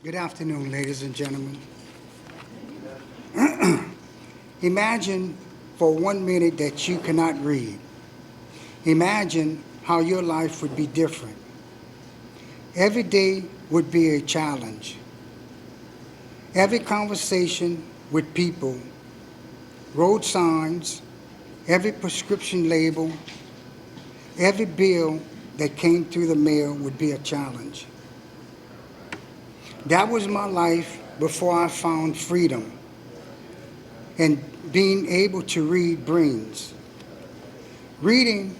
Good afternoon, ladies and gentlemen. Imagine for 1 minute that you cannot read. Imagine how your life would be different. Every day would be a challenge. Every conversation with people, road signs, every prescription label, every bill that came through the mail would be a challenge. That was my life before I found freedom and being able to read brings. Reading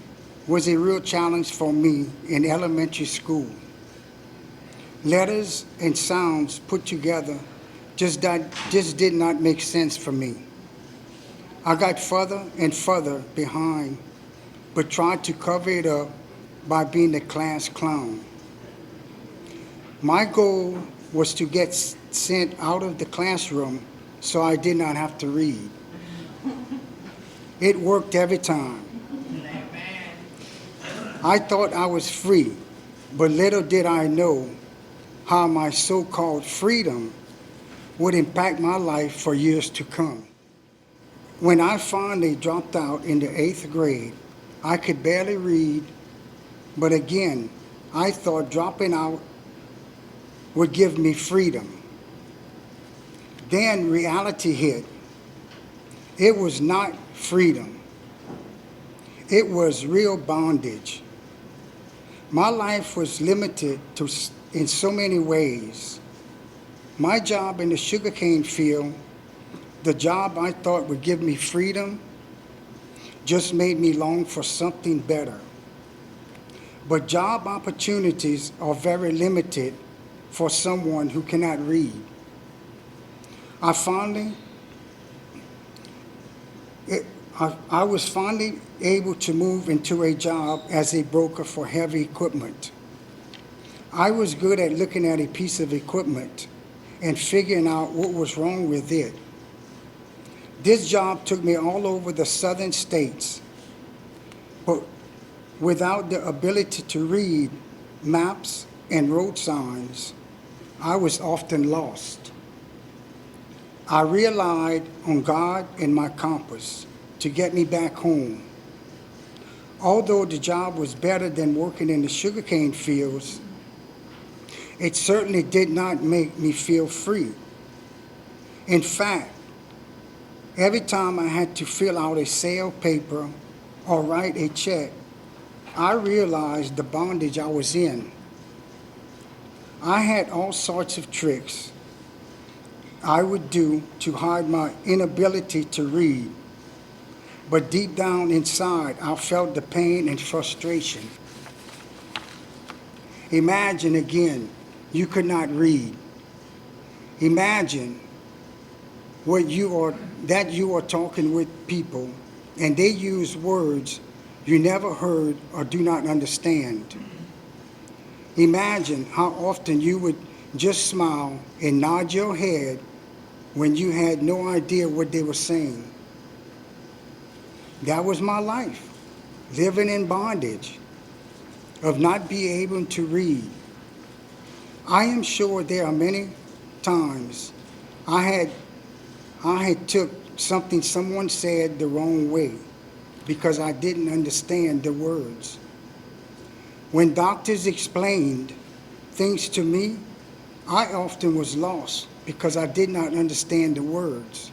was a real challenge for me in elementary school. Letters and sounds put together just did not make sense for me. I got further and further behind, but tried to cover it up by being the class clown. My goal was to get sent out of the classroom so I did not have to read. It worked every time. I thought I was free, but little did I know how my so-called freedom would impact my life for years to come. When I finally dropped out in the 8th grade, I could barely read, but again, I thought dropping out would give me freedom. Then reality hit. It was not freedom. It was real bondage. My life was limited in so many ways. My job in the sugarcane field, the job I thought would give me freedom, just made me long for something better. But job opportunities are very limited for someone who cannot read. I was finally able to move into a job as a broker for heavy equipment. I was good at looking at a piece of equipment and figuring out what was wrong with it. This job took me all over the southern states, but without the ability to read maps and road signs, I was often lost. I relied on God and my compass to get me back home. Although the job was better than working in the sugarcane fields, it certainly did not make me feel free. In fact, every time I had to fill out a sale paper or write a check, I realized the bondage I was in. I had all sorts of tricks I would do to hide my inability to read, but deep down inside, I felt the pain and frustration. Imagine again, you could not read. Imagine that you are talking with people and they use words you never heard or do not understand. Imagine how often you would just smile and nod your head when you had no idea what they were saying. That was my life, living in bondage, of not being able to read. I am sure there are many times I had took something someone said the wrong way because I didn't understand the words. When doctors explained things to me, I often was lost because I did not understand the words.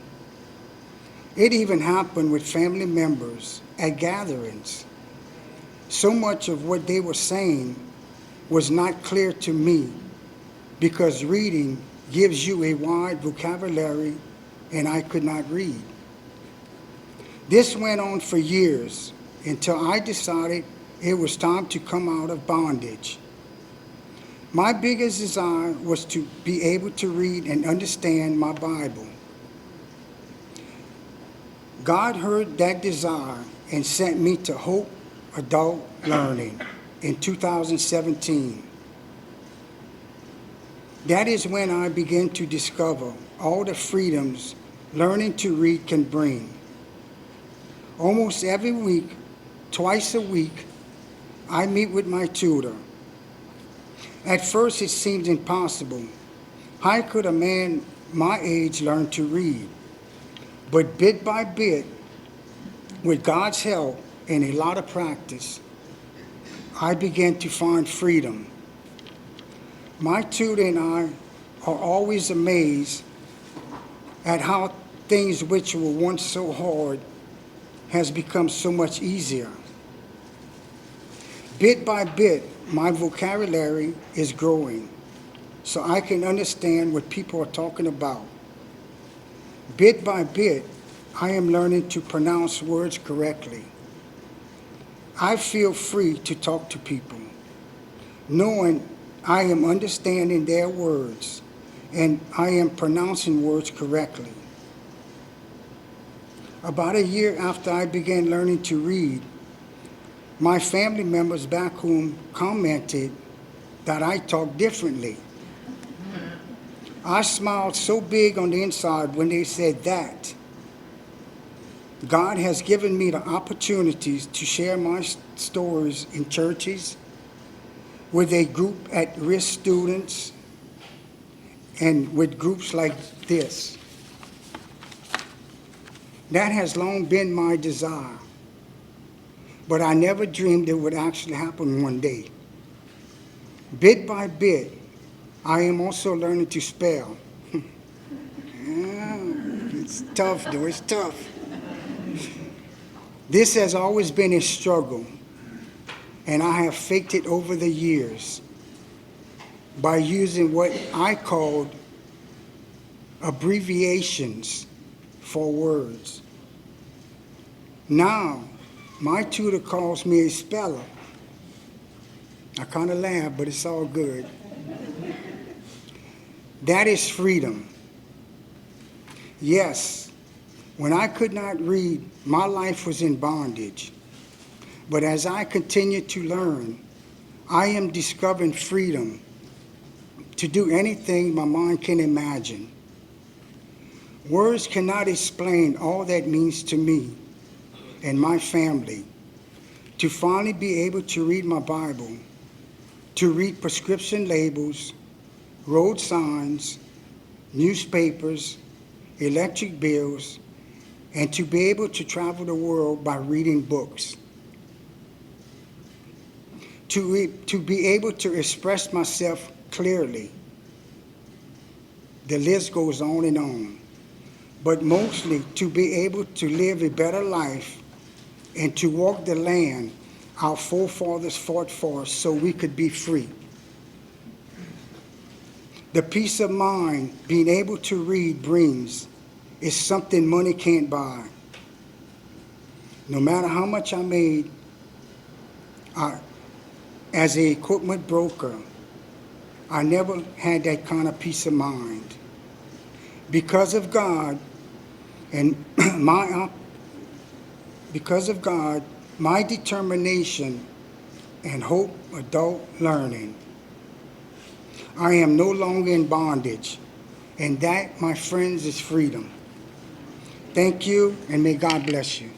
It even happened with family members at gatherings. So much of what they were saying was not clear to me because reading gives you a wide vocabulary and I could not read. This went on for years until I decided it was time to come out of bondage. My biggest desire was to be able to read and understand my Bible. God heard that desire and sent me to Hope Adult Learning in 2017. That is when I began to discover all the freedoms learning to read can bring. Almost every week, twice a week, I meet with my tutor. At first it seemed impossible, How could a man my age learn to read? But bit by bit, with God's help and a lot of practice, I began to find freedom. My tutor and I are always amazed at how things which were once so hard has become so much easier. Bit by bit, my vocabulary is growing, so I can understand what people are talking about. Bit by bit, I am learning to pronounce words correctly. I feel free to talk to people, knowing I am understanding their words and I am pronouncing words correctly. About a year after I began learning to read, my family members back home commented that I talk differently. I smiled so big on the inside when they said that. God has given me the opportunities to share my stories in churches, with a group at-risk students, and with groups like this. That has long been my desire, but I never dreamed it would actually happen one day. Bit by bit, I am also learning to spell. Yeah, it's tough, though. It's tough. This has always been a struggle, and I have faked it over the years by using what I called abbreviations for words. Now, my tutor calls me a speller. I kind of laugh, but it's all good. That is freedom. Yes, when I could not read, my life was in bondage. But as I continue to learn, I am discovering freedom to do anything my mind can imagine. Words cannot explain all that means to me and my family. To finally be able to read my Bible, to read prescription labels, road signs, newspapers, electric bills, and to be able to travel the world by reading books. To be able to express myself clearly. The list goes on and on. But mostly to be able to live a better life and to walk the land our forefathers fought for so we could be free. The peace of mind being able to read brings is something money can't buy. No matter how much I made as an equipment broker, I never had that kind of peace of mind. Because of God, my determination and hope adult learning, I am no longer in bondage, and that, my friends, is freedom. Thank you, and may God bless you.